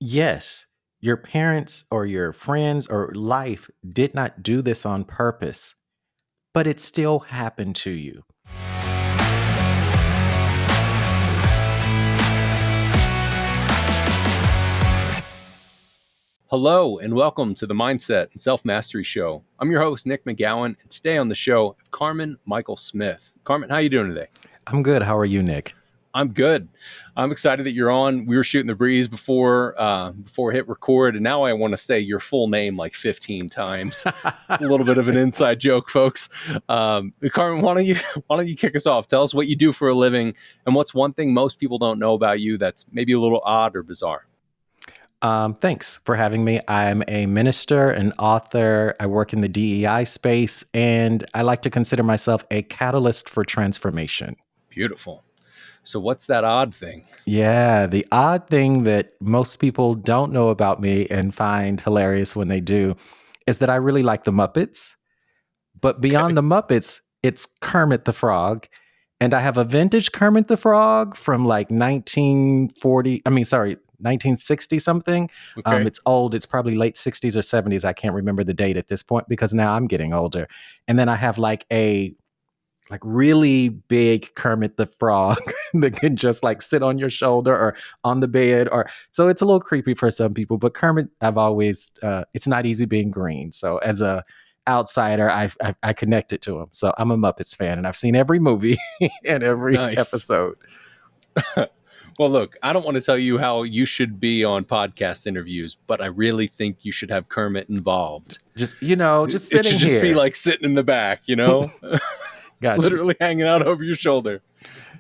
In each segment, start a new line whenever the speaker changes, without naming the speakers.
Yes, your parents or your friends or life did not do this on purpose, but it still happened to you.
Hello and welcome to the Mindset and Self-Mastery Show. I'm your host, Nick McGowan, and today on the show, I have Karmen Michael Smith. Karmen, how are you doing today?
I'm good. How are you, Nick?
I'm good. I'm excited that you're on. We were shooting the breeze before hit record, and now I want to say your full name like 15 times. A little bit of an inside joke, folks. Karmen, why don't you kick us off? Tell us what you do for a living, and what's one thing most people don't know about you that's maybe a little odd or bizarre.
Thanks for having me. I'm a minister, an author. I work in the DEI space, and I like to consider myself a catalyst for transformation.
Beautiful. So what's that odd thing?
Yeah, the odd thing that most people don't know about me and find hilarious when they do is that I really like the Muppets. But
Okay.
beyond the Muppets, it's Kermit the Frog. And I have a vintage Kermit the Frog from like 1960 something.
Okay.
It's old. It's probably late 60s or 70s. I can't remember the date at this point because now I'm getting older. And then I have like a really big Kermit the Frog that can just like sit on your shoulder or on the bed, or so it's a little creepy for some people. But Kermit, I've always it's not easy being green. So as a outsider, I connected to him. So I'm a Muppets fan, and I've seen every movie and every
Nice.
episode.
Well, look, I don't want to tell you how you should be on podcast interviews, but I really think you should have Kermit involved.
Just
It
sitting
should just be
here.
like sitting in the back,
Got you.
literally hanging out over your shoulder.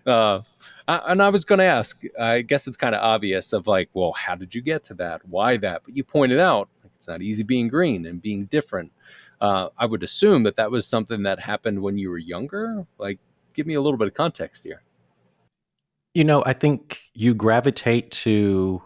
Uh, and I was going to ask, I guess it's kind of obvious of like, well, how did you get to that? Why that? But you pointed out like, it's not easy being green and being different. I would assume that that was something that happened when you were younger. Like, give me a little bit of context here.
I think you gravitate to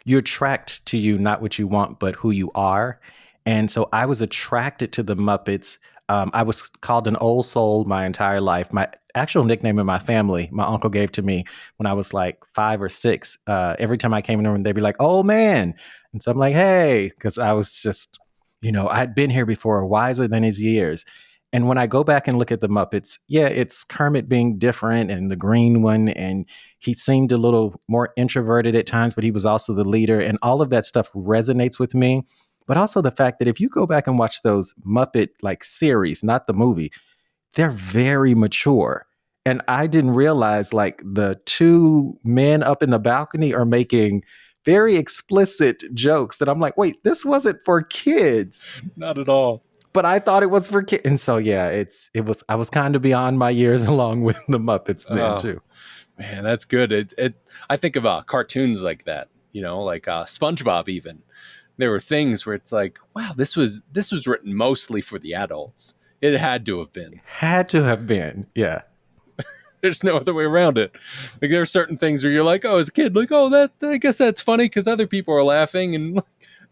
you're attracted to you, not what you want, but who you are. And so I was attracted to the Muppets. I was called an old soul my entire life. My actual nickname in my family, my uncle gave to me when I was like 5 or 6. Every time I came in the room, they'd be like, "Old man," and so I'm like, "Hey," because I was just, I'd been here before, wiser than his years. And when I go back and look at the Muppets, yeah, it's Kermit being different and the green one, and he seemed a little more introverted at times, but he was also the leader. And all of that stuff resonates with me. But also the fact that if you go back and watch those Muppet like series, not the movie, they're very mature. And I didn't realize like the two men up in the balcony are making very explicit jokes that I'm like, wait, this wasn't for kids.
Not at all.
But I thought it was for kids. And so yeah, I was kind of beyond my years along with the Muppets then
Oh,
too.
man, that's good. I think about cartoons like that, like SpongeBob even. There were things where it's like, wow, this was written mostly for the adults. It had to have been.
Had to have been. Yeah.
There's no other way around it. Like there are certain things where you're like, oh, as a kid, like, oh, that I guess that's funny because other people are laughing. And I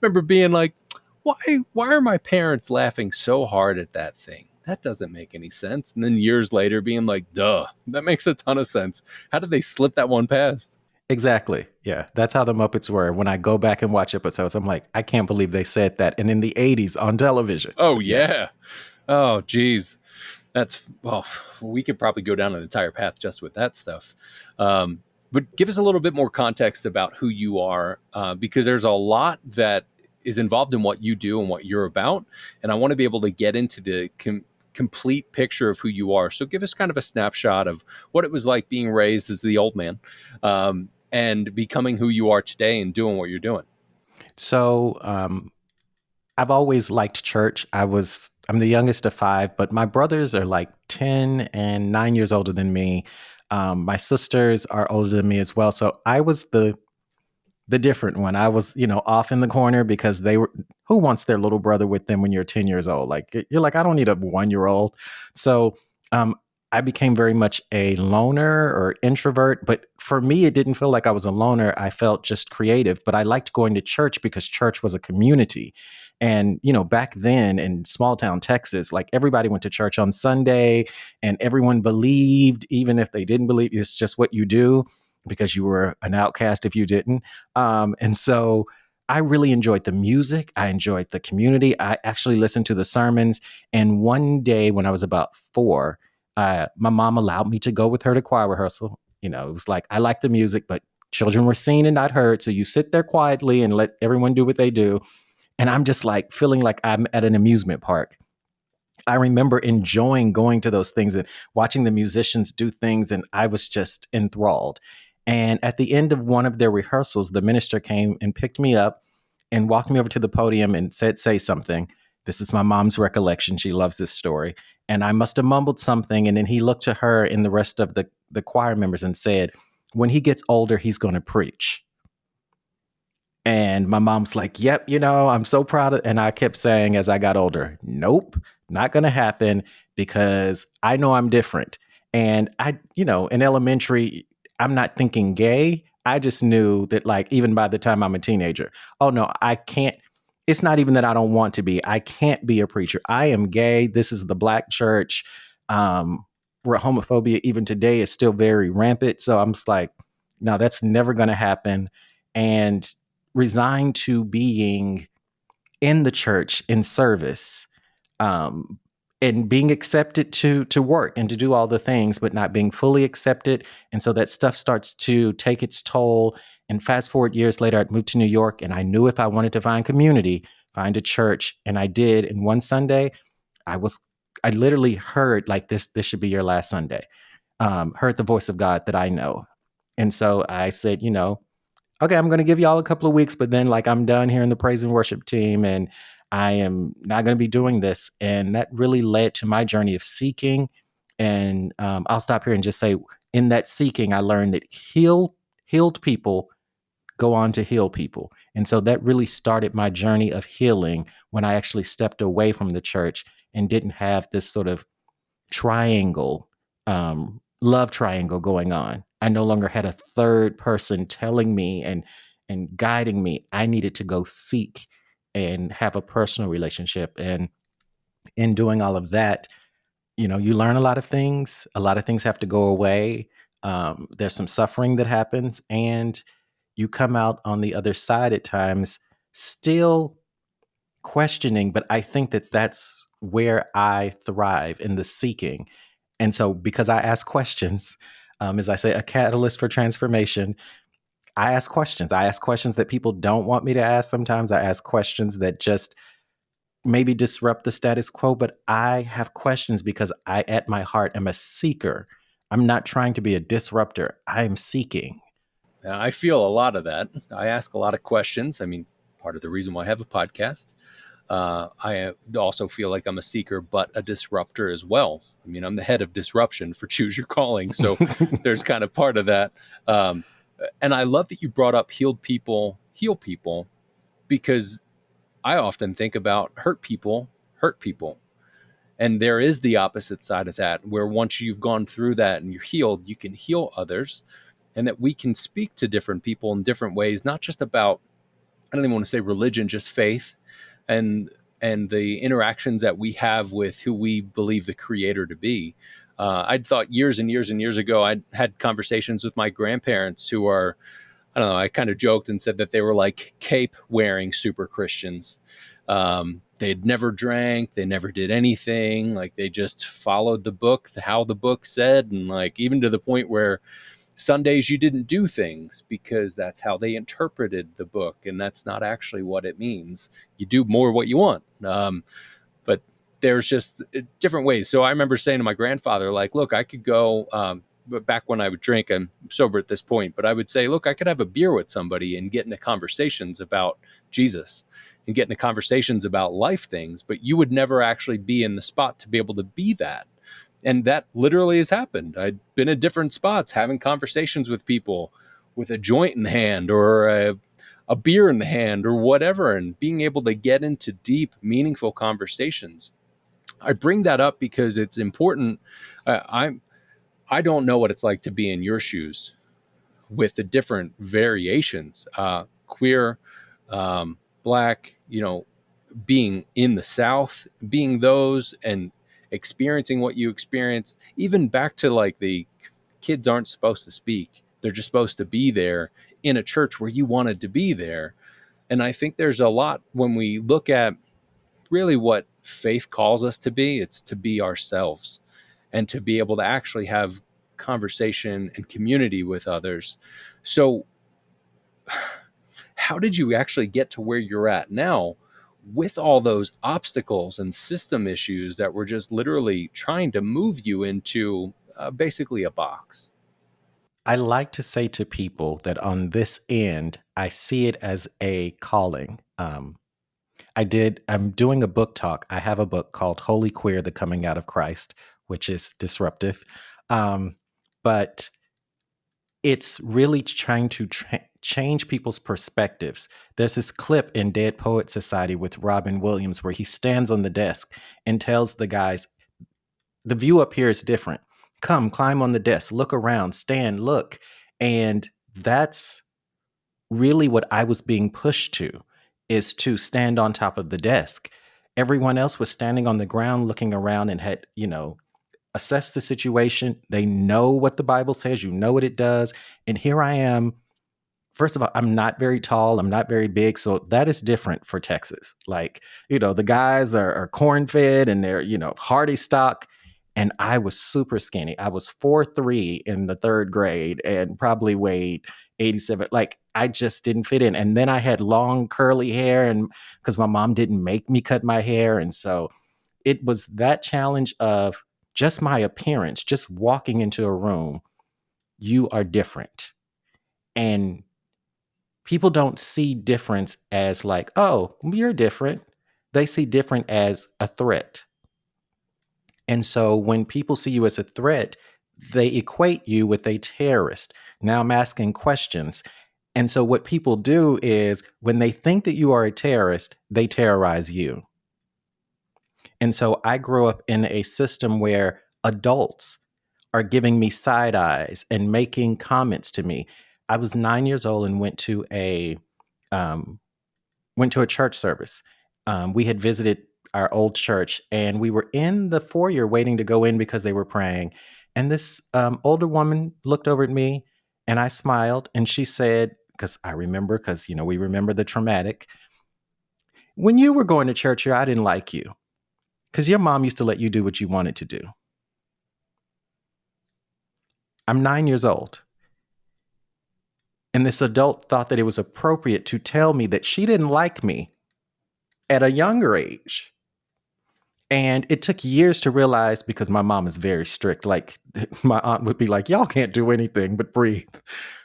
remember being like, why are my parents laughing so hard at that thing? That doesn't make any sense. And then years later being like, duh, that makes a ton of sense. How did they slip that one past?
Exactly. Yeah. That's how the Muppets were. When I go back and watch episodes, I'm like, I can't believe they said that. And in the 80s on television.
Oh
But yeah.
yeah. Oh geez. That's well, we could probably go down an entire path just with that stuff. But give us a little bit more context about who you are, because there's a lot that is involved in what you do and what you're about, and I want to be able to get into the complete picture of who you are. So give us kind of a snapshot of what it was like being raised as the old man, and becoming who you are today and doing what you're doing.
So I've always liked church. I'm the youngest of five, but my brothers are like 10 and 9 years older than me. My sisters are older than me as well. So I was the different one. I was, off in the corner because they were, who wants their little brother with them when you're 10 years old? Like, you're like, I don't need a 1 year old. So, um, I became very much a loner or introvert, but for me, it didn't feel like I was a loner. I felt just creative, but I liked going to church because church was a community. And, back then in small town Texas, like everybody went to church on Sunday and everyone believed, even if they didn't believe, it's just what you do. because you were an outcast if you didn't. And so I really enjoyed the music. I enjoyed the community. I actually listened to the sermons. And one day when I was about 4, my mom allowed me to go with her to choir rehearsal. It was like, I like the music, but children were seen and not heard. So you sit there quietly and let everyone do what they do. And I'm just like feeling like I'm at an amusement park. I remember enjoying going to those things and watching the musicians do things, and I was just enthralled. And at the end of one of their rehearsals, the minister came and picked me up and walked me over to the podium and said, "Say something." This is my mom's recollection. She loves this story. And I must have mumbled something. And then he looked to her and the rest of the choir members and said, "When he gets older, he's going to preach." And my mom's like, "Yep, I'm so proud of," and I kept saying as I got older, "Nope, not going to happen because I know I'm different." And in elementary, I'm not thinking gay. I just knew that, like, even by the time I'm a teenager, oh no, I can't. It's not even that I don't want to be. I can't be a preacher. I am gay. This is the black church, where homophobia even today is still very rampant. So I'm just like, no, that's never going to happen. And resigned to being in the church in service, um, and being accepted to work and to do all the things, but not being fully accepted. And so that stuff starts to take its toll. And fast forward years later, I'd moved to New York, and I knew if I wanted to find community, find a church, and I did. And one Sunday, I was I literally heard, like, this should be your last Sunday. Heard the voice of God that I know. And so I said, okay, I'm going to give y'all a couple of weeks, but then, like, I'm done here in the praise and worship team, and I am not going to be doing this. And that really led to my journey of seeking. And I'll stop here and just say, in that seeking, I learned that healed people go on to heal people. And so that really started my journey of healing when I actually stepped away from the church and didn't have this sort of triangle, love triangle going on. I no longer had a third person telling me and guiding me. I needed to go seek and have a personal relationship. And in doing all of that, you learn a lot of things. A lot of things have to go away. There's some suffering that happens, and you come out on the other side at times still questioning. But I think that that's where I thrive, in the seeking. And so, because I ask questions, as I say, a catalyst for transformation, I ask questions. I ask questions that people don't want me to ask sometimes. I ask questions that just maybe disrupt the status quo, but I have questions because I, at my heart, am a seeker. I'm not trying to be a disruptor. I am seeking.
I feel a lot of that. I ask a lot of questions. I mean, part of the reason why I have a podcast. I also feel like I'm a seeker, but a disruptor as well. I mean, I'm the head of disruption for Choose Your Calling. So there's kind of part of that. Um, and I love that you brought up healed people, heal people, because I often think about hurt people, hurt people. And there is the opposite side of that, where once you've gone through that and you're healed, you can heal others, and that we can speak to different people in different ways, not just about, I don't even want to say religion, just faith and the interactions that we have with who we believe the creator to be. I'd thought years and years and years ago, I'd had conversations with my grandparents who are, I don't know, I kind of joked and said that they were like cape wearing super Christians. They'd never drank, they never did anything. Like, they just followed the book, how the book said. And like, even to the point where Sundays you didn't do things because that's how they interpreted the book. And that's not actually what it means. You do more what you want. But there's just different ways. So I remember saying to my grandfather, like, look, I could go, but back when I would drink, I'm sober at this point, but I would say, look, I could have a beer with somebody and get into conversations about Jesus and get into conversations about life things, but you would never actually be in the spot to be able to be that. And that literally has happened. I'd been in different spots having conversations with people with a joint in the hand or a beer in the hand or whatever, and being able to get into deep, meaningful conversations. I bring that up because it's important. I don't know what it's like to be in your shoes with the different variations, queer, black, being in the South, being those and experiencing what you experienced, even back to like the kids aren't supposed to speak. They're just supposed to be there in a church where you wanted to be there. And I think there's a lot when we look at really what faith calls us to be, it's to be ourselves and to be able to actually have conversation and community with others. So, how did you actually get to where you're at now with all those obstacles and system issues that were just literally trying to move you into basically a box?
I like to say to people that on this end, I see it as a calling. I'm doing a book talk. I have a book called Holy Queer, The Coming Out of Christ, which is disruptive. But it's really trying to change people's perspectives. There's this clip in Dead Poet Society with Robin Williams where he stands on the desk and tells the guys, the view up here is different. Come, climb on the desk, look around, stand, look. And that's really what I was being pushed to, is to stand on top of the desk. Everyone else was standing on the ground looking around and had, assessed the situation. They know what the Bible says, you know what it does. And here I am. First of all, I'm not very tall. I'm not very big. So that is different for Texas. Like, the guys are corn fed and they're, hardy stock. And I was super skinny. I was 4'3" in the third grade and probably weighed 87. Like, I just didn't fit in. And then I had long curly hair, and because my mom didn't make me cut my hair. And so it was that challenge of just my appearance, just walking into a room, you are different. And people don't see difference as like, oh, you're different. They see different as a threat. And so when people see you as a threat, they equate you with a terrorist. Now I'm asking questions. And so what people do is when they think that you are a terrorist, they terrorize you. And so I grew up in a system where adults are giving me side eyes and making comments to me. I was 9 years old and um, went to a church service. We had visited our old church, and we were in the foyer waiting to go in because they were praying. And this older woman looked over at me, and I smiled, and she said, because we remember the traumatic. When you were going to church here, I didn't like you because your mom used to let you do what you wanted to do. I'm 9 years old. And this adult thought that it was appropriate to tell me that she didn't like me at a younger age. And it took years to realize, because my mom is very strict. Like, my aunt would be like, y'all can't do anything but breathe.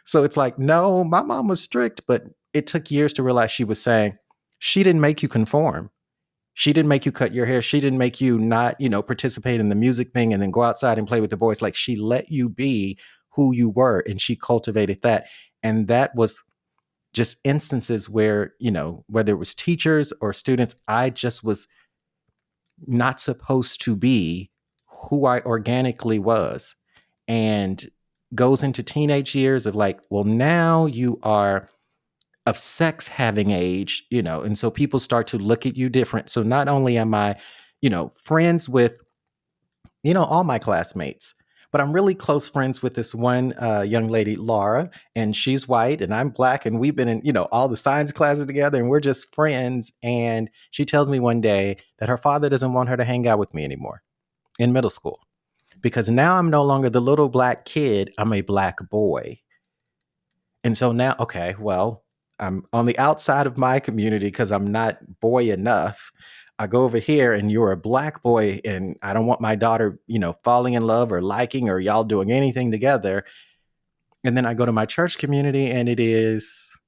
So it's like, no, my mom was strict, but it took years to realize she was saying, she didn't make you conform. She didn't make you cut your hair. She didn't make you not, participate in the music thing and then go outside and play with the boys. Like, she let you be who you were, and she cultivated that. And that was just instances where, whether it was teachers or students, I just was not supposed to be who I organically was. And goes into teenage years of like, well, now you are of sex having age, and so people start to look at you different. So not only am I, friends with, all my classmates, but I'm really close friends with this one young lady, Laura, and she's white and I'm black. And we've been in, all the science classes together, and we're just friends. And she tells me one day that her father doesn't want her to hang out with me anymore in middle school because now I'm no longer the little black kid. I'm a black boy. And so now, okay, well, I'm on the outside of my community because I'm not boy enough. I go over here and you're a black boy, and I don't want my daughter, falling in love or liking or y'all doing anything together. And then I go to my church community and it is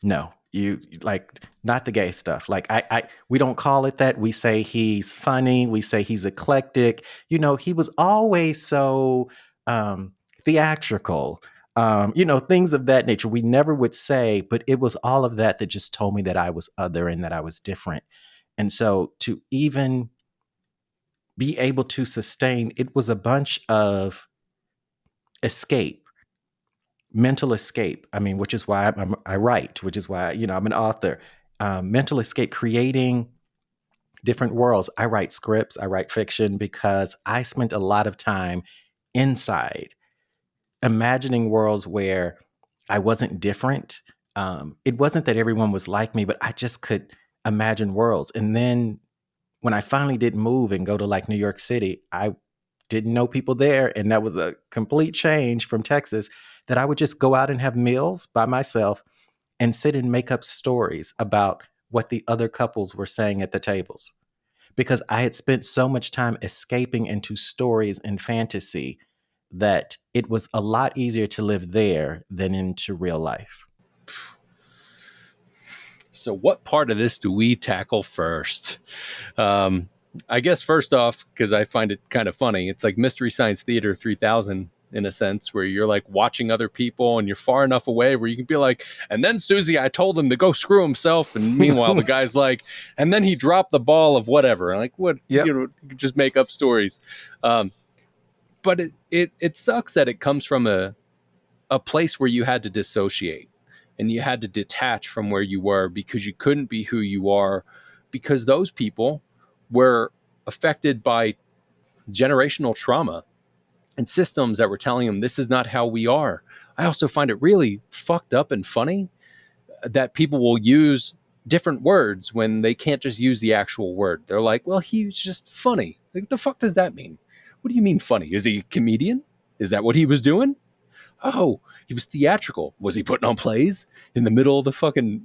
no, you like not the gay stuff. Like we don't call it that. We say he's funny. We say he's eclectic. He was always so theatrical. Things of that nature. We never would say, but it was all of that that just told me that I was other and that I was different. And so to even be able to sustain, it was a bunch of escape, mental escape. I mean, which is why I write, which is why, I'm an author. Mental escape, creating different worlds. I write scripts, I write fiction because I spent a lot of time inside. imagining worlds where I wasn't different. It wasn't that everyone was like me, but I just could imagine worlds. And then when I finally did move and go to like New York City, I didn't know people there. And that was a complete change from Texas, that I would just go out and have meals by myself and sit and make up stories about what the other couples were saying at the tables. Because I had spent so much time escaping into stories and fantasy that it was a lot easier to live there than into real life.
So, what part of this do we tackle first? Um, I guess first off, because I find it kind of funny, it's like Mystery Science Theater 3000 in a sense, where you're like watching other people and you're far enough away where you can be like, and then Susie, I told him to go screw himself. And meanwhile, the guy's like, and then he dropped the ball of whatever. And like, what,
Yep.
you just make up stories. Um, but it sucks that it comes from a place where you had to dissociate and you had to detach from where you were because you couldn't be who you are because those people were affected by generational trauma and systems that were telling them this is not how we are. I also find it really fucked up and funny that people will use different words when they can't just use the actual word. They're like, well, he's just funny. Like, the fuck does that mean? What do you mean funny? Is he a comedian? Is that what he was doing? Oh, he was theatrical. Was he putting on plays in the middle of the fucking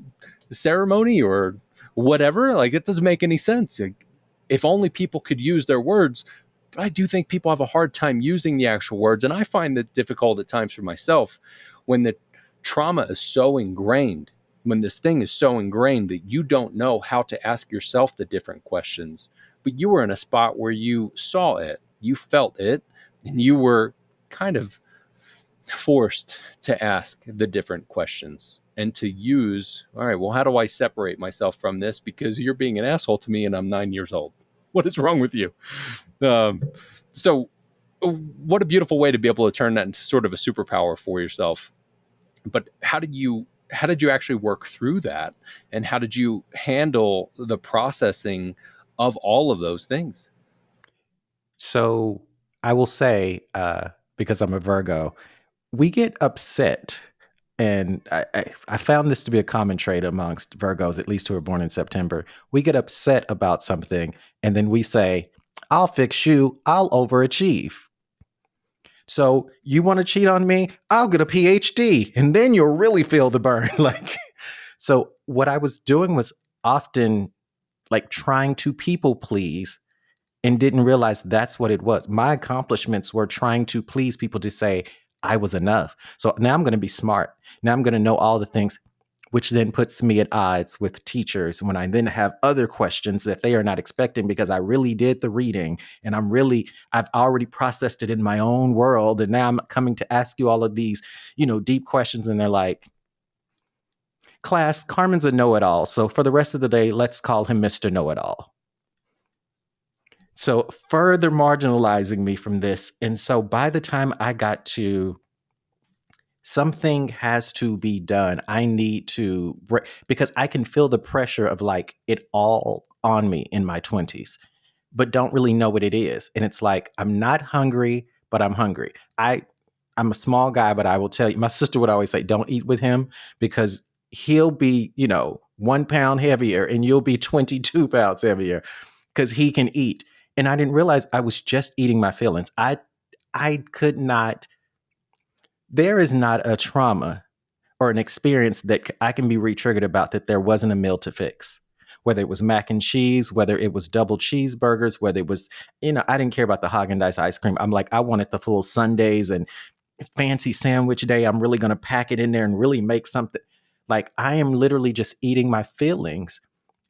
ceremony or whatever? Like, it doesn't make any sense. Like, if only people could use their words. But I do think people have a hard time using the actual words. And I find that difficult at times for myself when the trauma is so ingrained, when this thing is so ingrained that you don't know how to ask yourself the different questions. But you were in a spot where you saw it, you felt it, and you were kind of forced to ask the different questions and to use, all right, well, how do I separate myself from this? Because you're being an asshole to me and I'm 9 years old. What is wrong with you? Um, so, what a beautiful way to be able to turn that into sort of a superpower for yourself. But how did you actually work through that? And how did you handle the processing of all of those things?
So I will say, because I'm a Virgo, we get upset. And I found this to be a common trait amongst Virgos, at least who are born in September. We get upset about something and then we say, I'll fix you, I'll overachieve. So you want to cheat on me? I'll get a PhD and then you'll really feel the burn. Like, so what I was doing was often like trying to people please and didn't realize that's what it was. My accomplishments were trying to please people to say I was enough. So now I'm going to be smart. Now I'm going to know all the things, which then puts me at odds with teachers when I then have other questions that they are not expecting because I really did the reading and I've already processed it in my own world. And now I'm coming to ask you all of these, deep questions. And they're like, class, Carmen's a know-it-all. So for the rest of the day, let's call him Mr. Know-it-all. So further marginalizing me from this. And so by the time I got to something has to be done, I need to, because I can feel the pressure of like it all on me in my 20s, but don't really know what it is. And it's like, I'm not hungry, but I'm hungry. I'm a small guy, but I will tell you, my sister would always say, don't eat with him because he'll be, 1 pound heavier and you'll be 22 pounds heavier because he can eat. And I didn't realize I was just eating my feelings. I could not, there is not a trauma or an experience that I can be re-triggered about that there wasn't a meal to fix. Whether it was mac and cheese, whether it was double cheeseburgers, whether it was, I didn't care about the Haagen-Dazs ice cream. I'm like, I wanted the full Sundays and fancy sandwich day. I'm really going to pack it in there and really make something. Like I am literally just eating my feelings.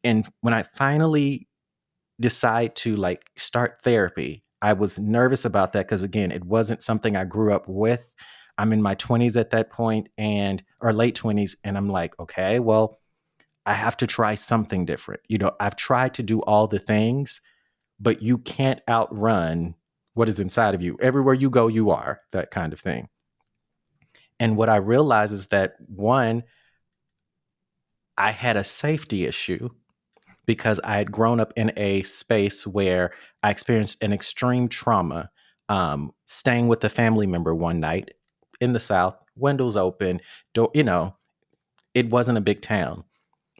And when I finally decide to like start therapy, I was nervous about that because again, it wasn't something I grew up with. I'm in my 20s at that point and or late 20s and I'm like, okay, well, I have to try something different. I've tried to do all the things, but you can't outrun what is inside of you. Everywhere you go, you are, that kind of thing. And what I realized is that one, I had a safety issue because I had grown up in a space where I experienced an extreme trauma, staying with a family member one night. in the South, windows open, door, it wasn't a big town.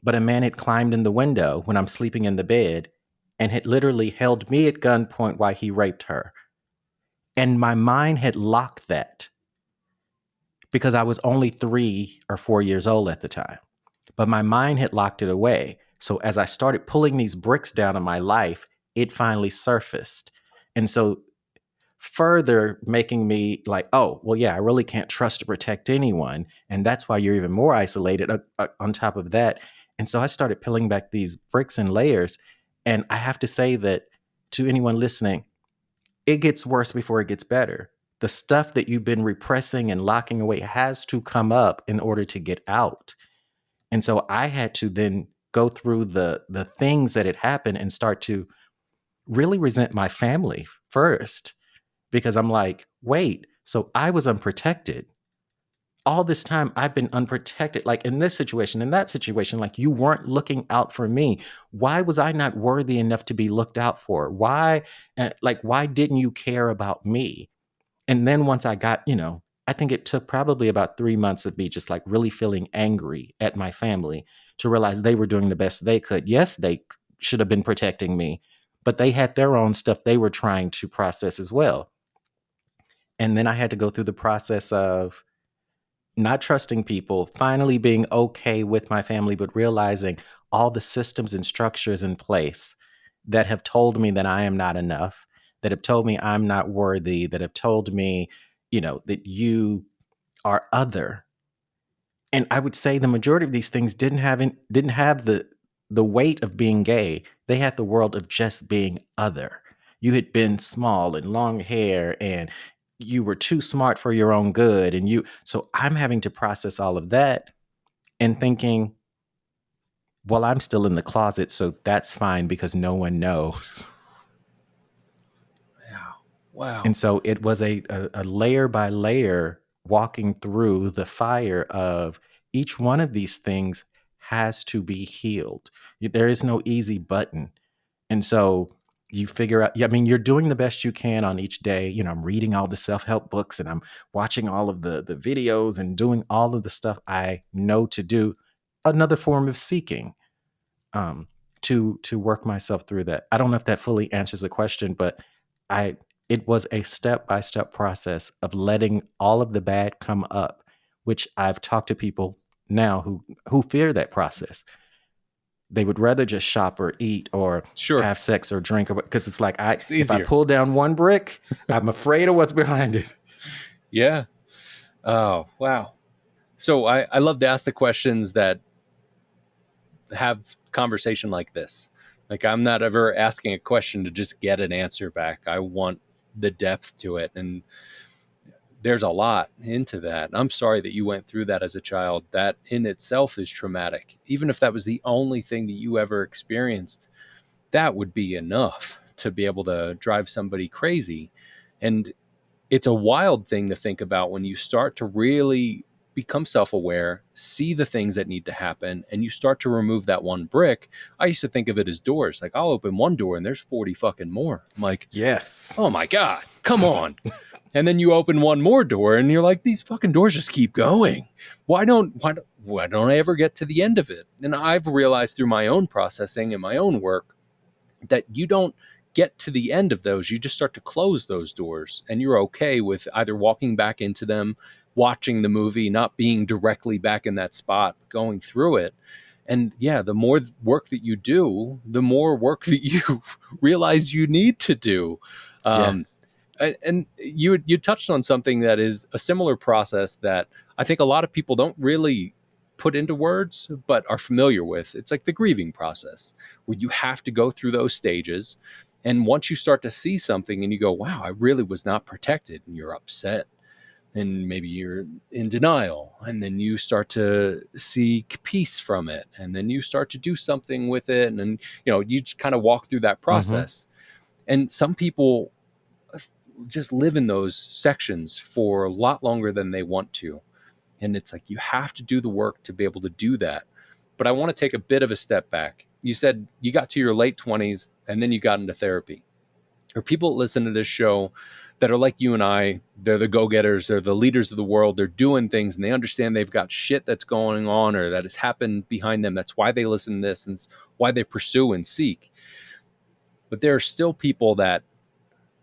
But a man had climbed in the window when I'm sleeping in the bed and had literally held me at gunpoint while he raped her. And my mind had locked that because I was only 3 or 4 years old at the time. But my mind had locked it away. So as I started pulling these bricks down in my life, it finally surfaced. And so further making me like, oh, well, yeah, I really can't trust or protect anyone. And that's why you're even more isolated on top of that. And so I started peeling back these bricks and layers. And I have to say that to anyone listening, it gets worse before it gets better. The stuff that you've been repressing and locking away has to come up in order to get out. And so I had to then go through the things that had happened and start to really resent my family first, because I'm like, wait, so I was unprotected. All this time I've been unprotected, like in this situation, in that situation, like you weren't looking out for me. Why was I not worthy enough to be looked out for? Why, why didn't you care about me? And then once I got, I think it took probably about 3 months of me just like really feeling angry at my family to realize they were doing the best they could. Yes, they should have been protecting me, but they had their own stuff they were trying to process as well. And then I had to go through the process of not trusting people, finally being okay with my family, but realizing all the systems and structures in place that have told me that I am not enough, that have told me I'm not worthy, that have told me, that you are other. And I would say the majority of these things didn't have the weight of being gay. They had the world of just being other. You had been small and long hair and you were too smart for your own good. So I'm having to process all of that and thinking, well, I'm still in the closet, so that's fine because no one knows.
Wow. Wow.
And so it was a layer by layer walking through the fire of each one of these things has to be healed. There is no easy button. And so you figure out, yeah, I mean, you're doing the best you can on each day. I'm reading all the self-help books and I'm watching all of the videos and doing all of the stuff I know to do. Another form of seeking um, to work myself through that. I don't know if that fully answers the question, but I it was a step by step process of letting all of the bad come up, which I've talked to people now who fear that process. They would rather just shop or eat or
Sure.
have sex or drink, or because it's like
It's
if I
easier.
pull down one brick, I'm afraid of what's behind it.
Yeah. Oh, wow. So I love to ask the questions that have conversation like this. Like I'm not ever asking a question to just get an answer back. I want the depth to it. And there's a lot into that. I'm sorry that you went through that as a child. That in itself is traumatic. Even if that was the only thing that you ever experienced, that would be enough to be able to drive somebody crazy. And it's a wild thing to think about when you start to really become self-aware, see the things that need to happen, and you start to remove that one brick. I used to think of it as doors. Like I'll open one door and there's 40 fucking more. I'm like,
Yes.
oh my God, come on. And then you open one more door and you're like, these fucking doors just keep going. Why don't I ever get to the end of it? And I've realized through my own processing and my own work that you don't get to the end of those. You just start to close those doors and you're okay with either walking back into them, watching the movie, not being directly back in that spot, going through it. And yeah, the more work that you do, the more work that you realize you need to do.
Yeah.
Um, and you touched on something that is a similar process that I think a lot of people don't really put into words, but are familiar with. It's like the grieving process, where you have to go through those stages. And once you start to see something and you go, wow, I really was not protected, and you're upset, and maybe you're in denial, and then you start to seek peace from it, and then you start to do something with it. And then, you just kind of walk through that
Mm-hmm.
process. And some people just live in those sections for a lot longer than they want to. And it's like you have to do the work to be able to do that. But I want to take a bit of a step back. You said you got to your late 20s and then you got into therapy. Or people that listen to this show, that are like you and I. They're the go-getters, they're the leaders of the world, they're doing things and they understand they've got shit that's going on or that has happened behind them. That's why they listen to this and it's why they pursue and seek. But there are still people that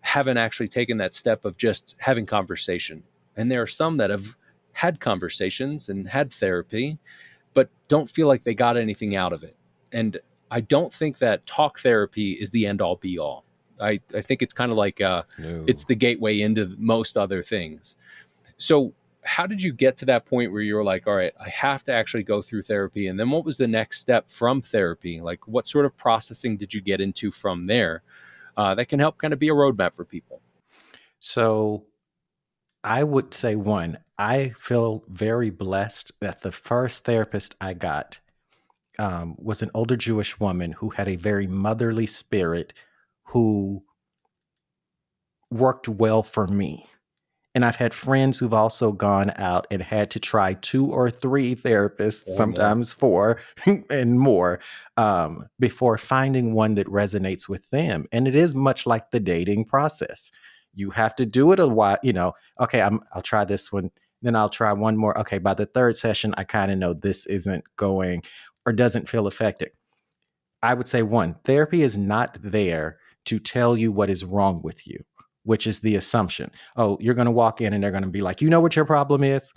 haven't actually taken that step of just having conversation. And there are some that have had conversations and had therapy, but don't feel like they got anything out of it. And I don't think that talk therapy is the end all be all. I think it's kind of like it's
No.
the gateway into most other things. So, how did you get to that point where you were like, all right, I have to actually go through therapy? And then what was the next step from therapy? Like, what sort of processing did you get into from there that can help kind of be a roadmap for people?
So I would say one, I feel very blessed that the first therapist I got was an older Jewish woman who had a very motherly spirit who worked well for me. And I've had friends who've also gone out and had to try 2 or 3 therapists,
Or more.
sometimes 4 and more, before finding one that resonates with them. And it is much like the dating process. You have to do it a while, okay, I'll try this one, then I'll try one more. Okay, by the 3rd session, I kind of know this isn't going or doesn't feel effective. I would say one, therapy is not there to tell you what is wrong with you, which is the assumption. Oh, you're going to walk in and they're going to be like, you know what your problem is?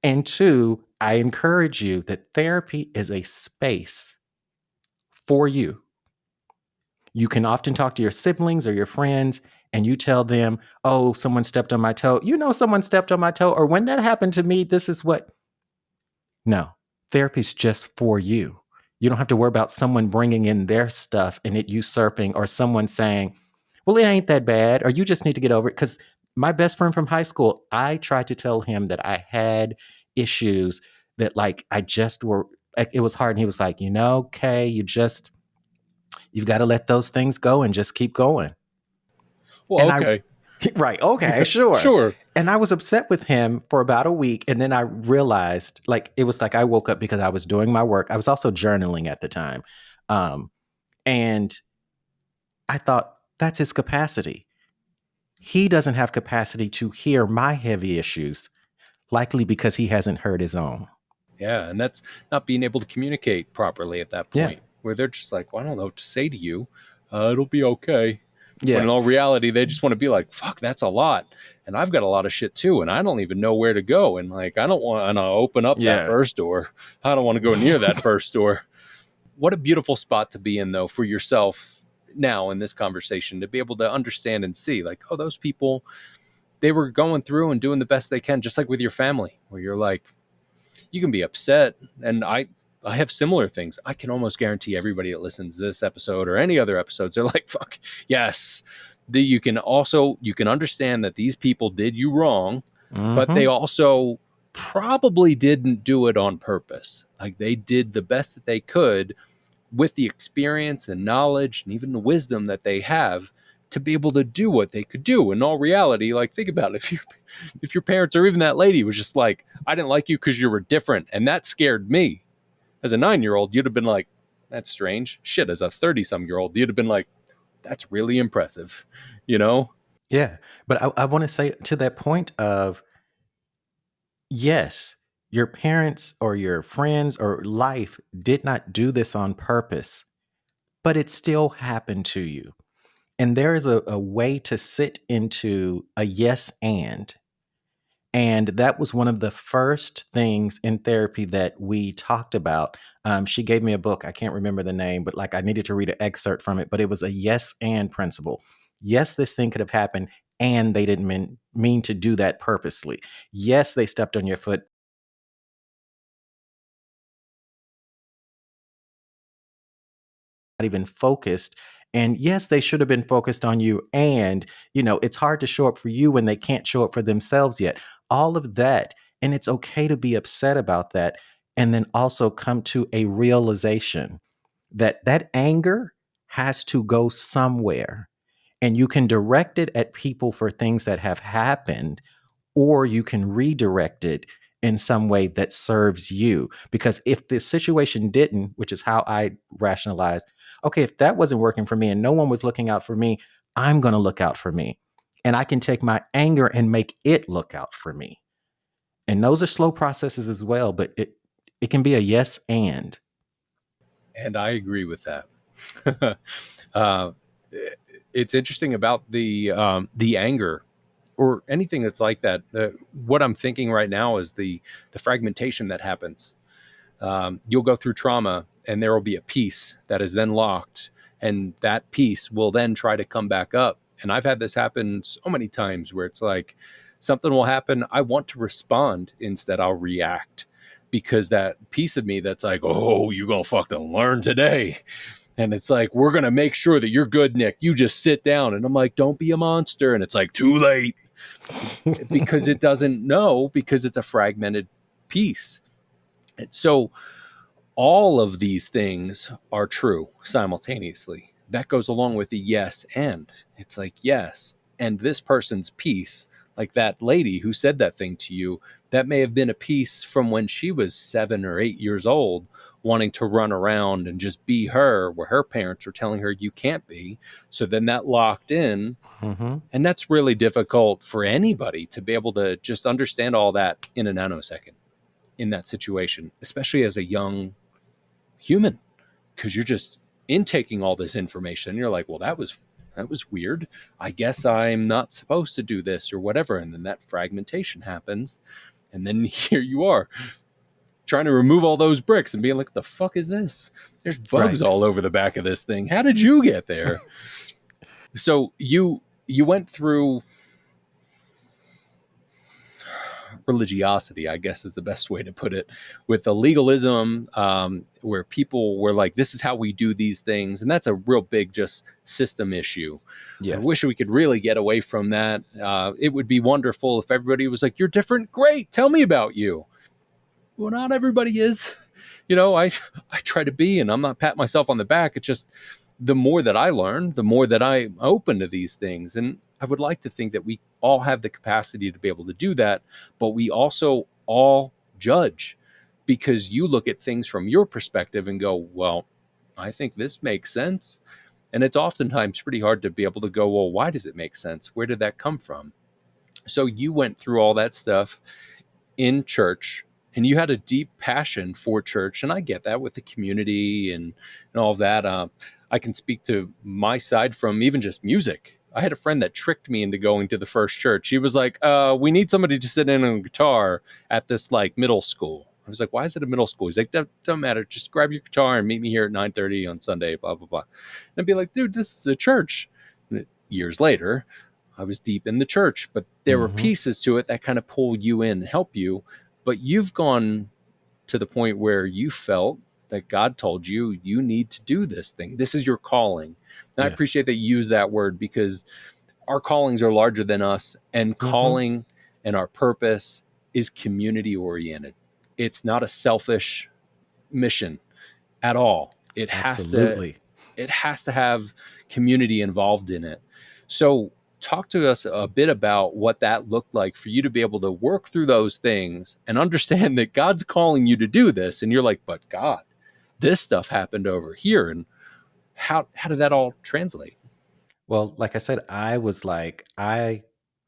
And two, I encourage you that therapy is a space for you. You can often talk to your siblings or your friends and you tell them, oh, someone stepped on my toe. You know, someone stepped on my toe. Or when that happened to me, this is what. No, therapy's just for you. You don't have to worry about someone bringing in their stuff and it usurping or someone saying, well, it ain't that bad, or you just need to get over it. Because my best friend from high school, I tried to tell him that I had issues that like I just were, like, it was hard. And he was like, Kay, you've got to let those things go and just keep going.
Well,
And I,
okay.
right, okay, sure.
Sure.
And I was upset with him for about a week. And then I realized, like, it was like I woke up because I was doing my work. I was also journaling at the time. Um, and I thought, that's his capacity. He doesn't have capacity to hear my heavy issues, likely because he hasn't heard his own.
Yeah. And that's not being able to communicate properly at that
Yeah.
point, where they're just like, well, I don't know what to say to you. It'll be okay. When
Yeah.
in all reality, they just want to be like, fuck, that's a lot. And I've got a lot of shit too. And I don't even know where to go. And like, I don't want to open up that
Yeah.
first door. I don't want to go near that first door. What a beautiful spot to be in, though, for yourself now in this conversation to be able to understand and see, like, oh, those people, they were going through and doing the best they can, just like with your family, where you're like, you can be upset. And I have similar things. I can almost guarantee everybody that listens to this episode or any other episodes, they're like, fuck, yes. You can understand that these people did you wrong, but they
Mm-hmm.
also probably didn't do it on purpose. Like they did the best that they could with the experience and knowledge and even the wisdom that they have to be able to do what they could do. In all reality, like think about it. If your parents or even that lady was just like, I didn't like you because you were different, and that scared me. As a 9-year-old, you'd have been like, that's strange. Shit, as a 30-some-year-old, you'd have been like, that's really impressive, you know?
Yeah. But I want to say to that point of, yes, your parents or your friends or life did not do this on purpose, but it still happened to you. And there is a way to sit into a yes and. And that was one of the first things in therapy that we talked about. She gave me a book. I can't remember the name, but like I needed to read an excerpt from it. But it was a yes and principle. Yes, this thing could have happened, and they didn't mean to do that purposely. Yes, they stepped on your foot, not even focused. And yes, they should have been focused on you. And, it's hard to show up for you when they can't show up for themselves yet. All of that. And it's okay to be upset about that. And then also come to a realization that that anger has to go somewhere. And you can direct it at people for things that have happened, or you can redirect it in some way that serves you. Because if the situation didn't, which is how I rationalized, okay, if that wasn't working for me and no one was looking out for me, I'm going to look out for me. and I can take my anger and make it look out for me. And those are slow processes as well, but it can be a yes and.
And I agree with that. uh, it's interesting about the anger or anything that's like that. What I'm thinking right now is the fragmentation that happens. You'll go through trauma, and there will be a piece that is then locked, and that piece will then try to come back up. And I've had this happen so many times where it's like something will happen. I want to respond. Instead, I'll react because that piece of me that's like, oh, you're going to fucking learn today. And it's like, we're going to make sure that you're good, Nick. You just sit down. And I'm like, don't be a monster. And it's like, too late, because it doesn't know, because it's a fragmented piece. And so all of these things are true simultaneously. That goes along with the yes and. It's like, yes, and this person's piece, like that lady who said that thing to you, that may have been a piece from when she was 7 or 8 years old, wanting to run around and just be her, where her parents were telling her you can't be. So then that locked in.
Mm-hmm.
And that's really difficult for anybody to be able to just understand all that in a nanosecond in that situation, especially as a young human, because you're just intaking all this information. You're like, well, that was weird. I guess I'm not supposed to do this or whatever. And then that fragmentation happens. And then here you are trying to remove all those bricks and being like, the fuck is this? There's bugs
Right.
all over the back of this thing. How did you get there? So you went through religiosity, I guess is the best way to put it, with the legalism, where people were like, this is how we do these things. And that's a real big just system issue. I wish
Yes.
we could really get away from that. It would be wonderful if everybody was like, you're different. Great. Tell me about you. Well, not everybody is. I try to be, and I'm not patting myself on the back. It's just the more that I learn, the more that I'm open to these things. And I would like to think that we all have the capacity to be able to do that, but we also all judge, because you look at things from your perspective and go, well, I think this makes sense. And it's oftentimes pretty hard to be able to go, well, why does it make sense? Where did that come from? So you went through all that stuff in church, and you had a deep passion for church, and I get that with the community and all of that. I can speak to my side from even just music. I had a friend that tricked me into going to the first church. He was like, we need somebody to sit in on a guitar at this like middle school. I was like, why is it a middle school? He's like, that doesn't matter, just grab your guitar and meet me here at 9:30 on Sunday, blah blah blah. And I'd be like, dude, this is a church. Years later, I was deep in the church, but there were
Mm-hmm.
pieces to it that kind of pull you in and help you. But you've gone to the point where you felt that God told you, you need to do this thing. This is your calling. And I
Yes.
appreciate that you use that word, because our callings are larger than us, and
Mm-hmm.
calling and our purpose is community oriented. It's not a selfish mission at all.
Absolutely.
It has to have community involved in it. So talk to us a bit about what that looked like for you to be able to work through those things and understand that God's calling you to do this, and you're like, but God, this stuff happened over here. And how did that all translate?
Well, like I said, I was like,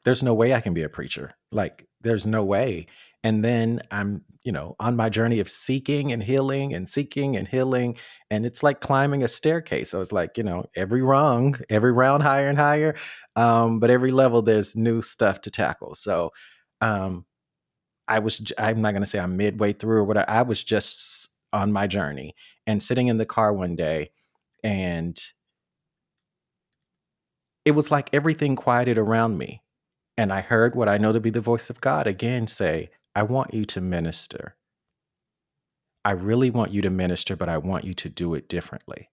there's no way I can be a preacher. Like, there's no way. And then I'm, on my journey of seeking and healing and seeking and healing. And it's like climbing a staircase. So it's like, every rung, every round higher and higher. But every level, there's new stuff to tackle. So um, I'm not going to say I'm midway through or whatever. I was just on my journey and sitting in the car one day, and it was like everything quieted around me. And I heard what I know to be the voice of God again say, I want you to minister. I really want you to minister, but I want you to do it differently.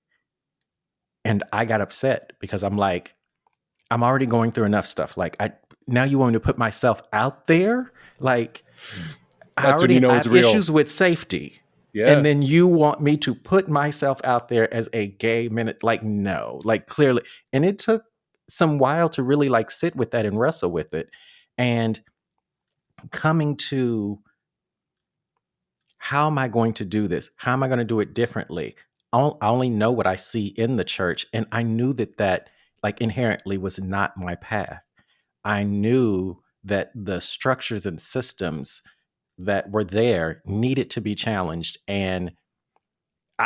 And I got upset because I'm like, I'm already going through enough stuff. Like, now you want me to put myself out there? Like,
That's when you
I
know it's
have
real.
issues with safety. And
Yeah.
then you want me to put myself out there as a gay minute? Like, no, like clearly. And it took some while to really like sit with that and wrestle with it. And coming to, how am I going to do this? How am I going to do it differently? I only know what I see in the church. And I knew that like inherently was not my path. I knew that the structures and systems that were there needed to be challenged. And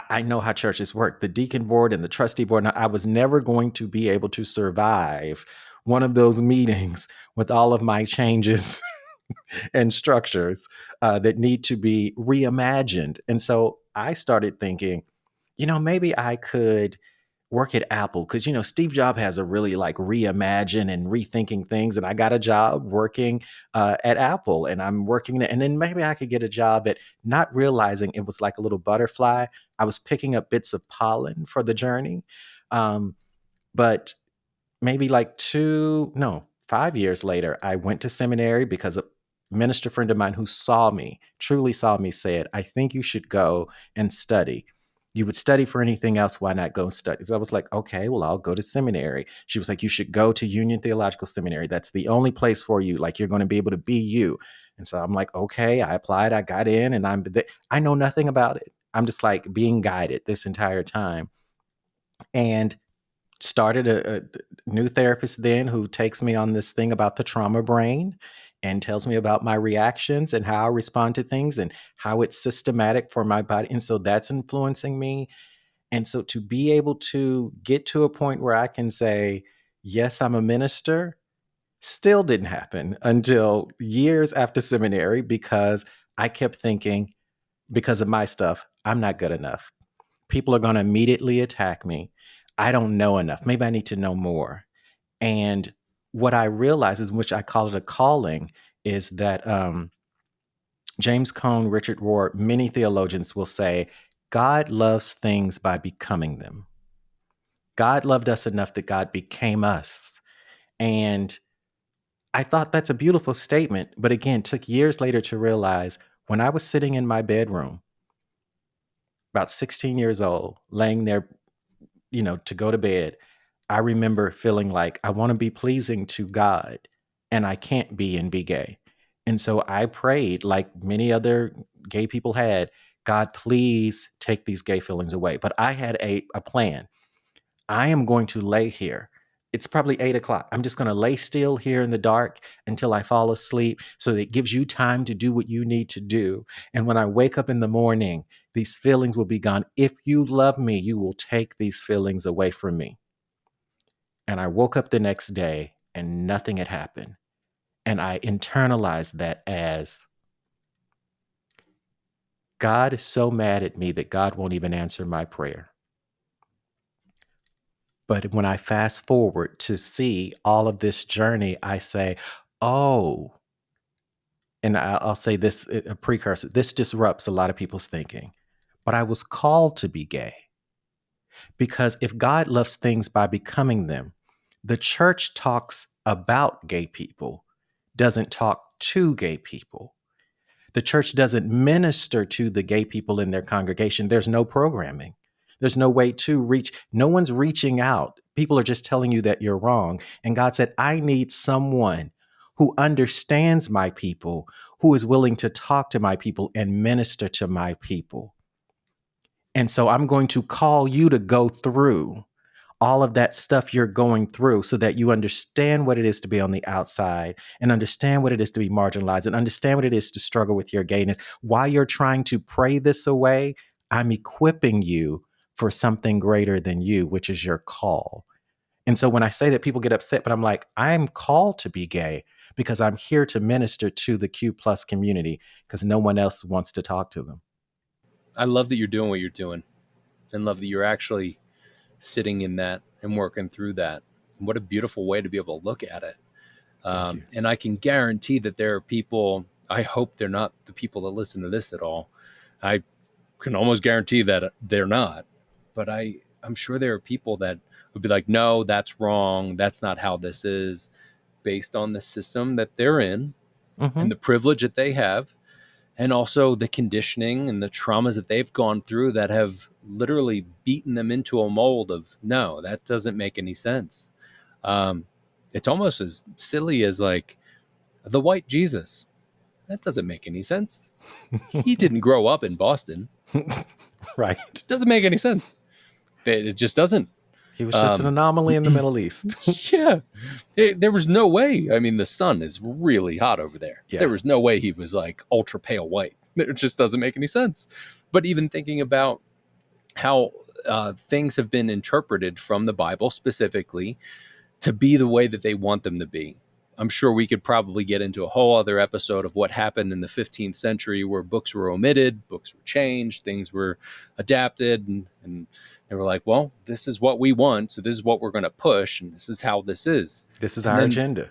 I know how churches work, the deacon board and the trustee board. And I was never going to be able to survive one of those meetings with all of my changes and structures that need to be reimagined. And so I started thinking, maybe I could work at Apple because, Steve Jobs has a really like reimagine and rethinking things. And I got a job working at Apple and I'm working there. And then maybe I could get a job at not realizing it was like a little butterfly. I was picking up bits of pollen for the journey. But maybe like 5 years later, I went to seminary because a minister friend of mine who truly saw me, said, I think you should go and study. You would study for anything else. Why not go study? So I was like, okay, well, I'll go to seminary. She was like, you should go to Union Theological Seminary. That's the only place for you. Like, you're going to be able to be you. And so I'm like, okay, I applied, I got in, and I know nothing about it. I'm just like being guided this entire time. And started a new therapist then who takes me on this thing about the trauma brain and tells me about my reactions and how I respond to things and how it's systematic for my body. And so that's influencing me. And so to be able to get to a point where I can say, yes, I'm a minister, still didn't happen until years after seminary because I kept thinking, because of my stuff, I'm not good enough. People are going to immediately attack me. I don't know enough. Maybe I need to know more. And what I realize is, which I call it a calling, is that James Cone, Richard Rohr, many theologians will say, God loves things by becoming them. God loved us enough that God became us. And I thought that's a beautiful statement, but again, took years later to realize when I was sitting in my bedroom, about 16 years old, laying there, to go to bed, I remember feeling like I want to be pleasing to God and I can't be and be gay. And so I prayed, like many other gay people had, God, please take these gay feelings away. But I had a plan. I am going to lay here. It's probably 8 o'clock. I'm just going to lay still here in the dark until I fall asleep so that it gives you time to do what you need to do. And when I wake up in the morning, these feelings will be gone. If you love me, you will take these feelings away from me. And I woke up the next day and nothing had happened. And I internalized that as God is so mad at me that God won't even answer my prayer. But when I fast forward to see all of this journey, I say, oh, and I'll say this, a precursor, this disrupts a lot of people's thinking. But I was called to be gay because if God loves things by becoming them, the church talks about gay people, doesn't talk to gay people. The church doesn't minister to the gay people in their congregation. There's no programming. There's no way to reach. No one's reaching out. People are just telling you that you're wrong. And God said, I need someone who understands my people, who is willing to talk to my people and minister to my people. And so I'm going to call you to go through all of that stuff you're going through so that you understand what it is to be on the outside and understand what it is to be marginalized and understand what it is to struggle with your gayness. While you're trying to pray this away, I'm equipping you for something greater than you, which is your call. And so when I say that, people get upset, but I'm like, I'm called to be gay because I'm here to minister to the Q plus community because no one else wants to talk to them.
I love that you're doing what you're doing, and love that you're actually sitting in that and working through that. What a beautiful way to be able to look at it.
Thank you.
And I can guarantee that there are people, I hope they're not the people that listen to this at all. I can almost guarantee that they're not, but I'm sure there are people that would be like, no, that's wrong. That's not how this is, based on the system that they're in and
Mm-hmm.
the privilege that they have, and also the conditioning and the traumas that they've gone through that have literally beaten them into a mold of, no, that doesn't make any sense. Um, it's almost as silly as like the white Jesus. That doesn't make any sense. He didn't grow up in Boston.
Right.
Doesn't make any sense. It just doesn't.
He was just an anomaly in the Middle East.
Yeah, there was no way. I mean, the sun is really hot over there. There
Yeah.
was no way he was like ultra pale white. It just doesn't make any sense. But even thinking about how things have been interpreted from the Bible specifically to be the way that they want them to be. I'm sure we could probably get into a whole other episode of what happened in the 15th century where books were omitted, books were changed, things were adapted, and they were like, well, this is what we want, so this is what we're going to push, and this is how this is.
This is
And
our
then,
agenda.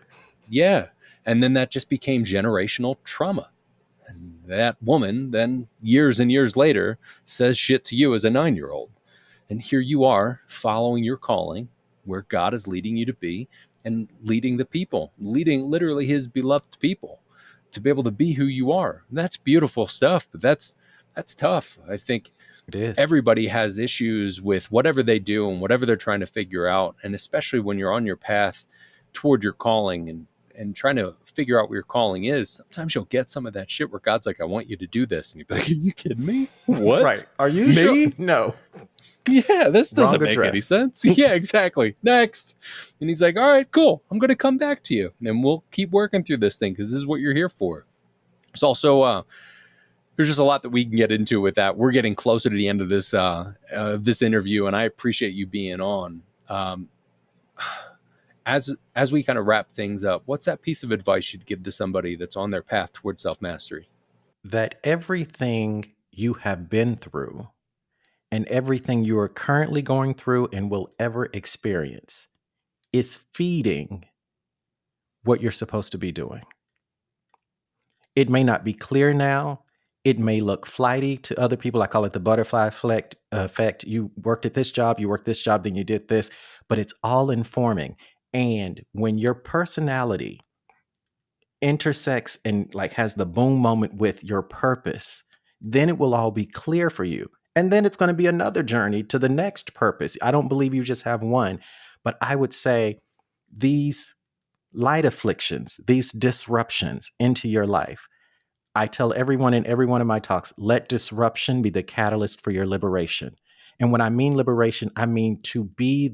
yeah, and then that just became generational trauma. And that woman then, years and years later, says shit to you as a 9-year-old. And here you are following your calling where God is leading you to be and leading the people, leading literally his beloved people to be able to be who you are. And that's beautiful stuff, but that's tough. I think
It is.
everybody has issues with whatever they do and whatever they're trying to figure out. And especially when you're on your path toward your calling and trying to figure out what your calling is, sometimes you'll get some of that shit where God's like, I want you to do this. And you'll be like, are you kidding me? What?
Right. Are you
Me?
sure? No.
Yeah, this doesn't
Wrong
make any
address.
sense. Yeah, exactly. Next. And he's like, all right, cool. I'm going to come back to you and we'll keep working through this thing because this is what you're here for. There's also, there's just a lot that we can get into with that. We're getting closer to the end of this interview, and I appreciate you being on. As we kind of wrap things up, what's that piece of advice you'd give to somebody that's on their path towards self-mastery?
That everything you have been through and everything you are currently going through and will ever experience is feeding what you're supposed to be doing. It may not be clear now. It may look flighty to other people. I call it the butterfly effect. You worked at this job, you worked this job, then you did this, but it's all informing. And when your personality intersects and like has the boom moment with your purpose, then it will all be clear for you. And then it's going to be another journey to the next purpose. I don't believe you just have one, but I would say these light afflictions, these disruptions into your life, I tell everyone in every one of my talks, let disruption be the catalyst for your liberation. And when I mean liberation, I mean to be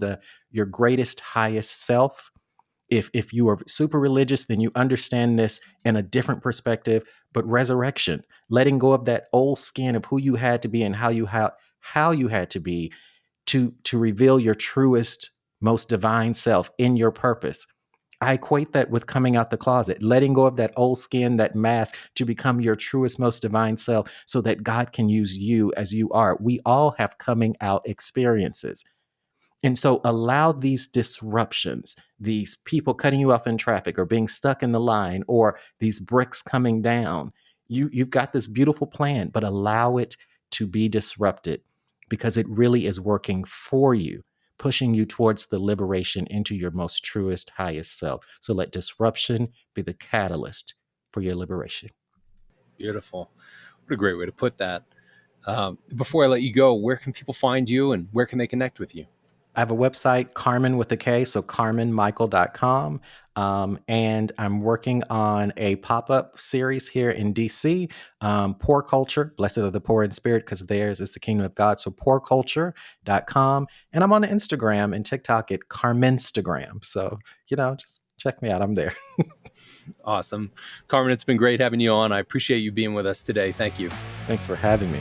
your greatest, highest self. If you are super religious, then you understand this in a different perspective. But resurrection, letting go of that old skin of who you had to be and how you had to be to reveal your truest, most divine self in your purpose. I equate that with coming out the closet, letting go of that old skin, that mask to become your truest, most divine self so that God can use you as you are. We all have coming out experiences. And so allow these disruptions, these people cutting you off in traffic or being stuck in the line or these bricks coming down. You've got this beautiful plan, but allow it to be disrupted because it really is working for you, pushing you towards the liberation into your most truest, highest self. So let disruption be the catalyst for your liberation.
Beautiful. What a great way to put that. Before I let you go, where can people find you and where can they connect with you?
I have a website, Karmen with a K, so karmenmichael.com. And I'm working on a pop-up series here in DC, Poor Culture, Blessed are the Poor in Spirit, because theirs is the kingdom of God. So poorculture.com. And I'm on Instagram and TikTok at Karmenstagram. So, just check me out. I'm there.
Awesome. Karmen, it's been great having you on. I appreciate you being with us today. Thank you.
Thanks for having me.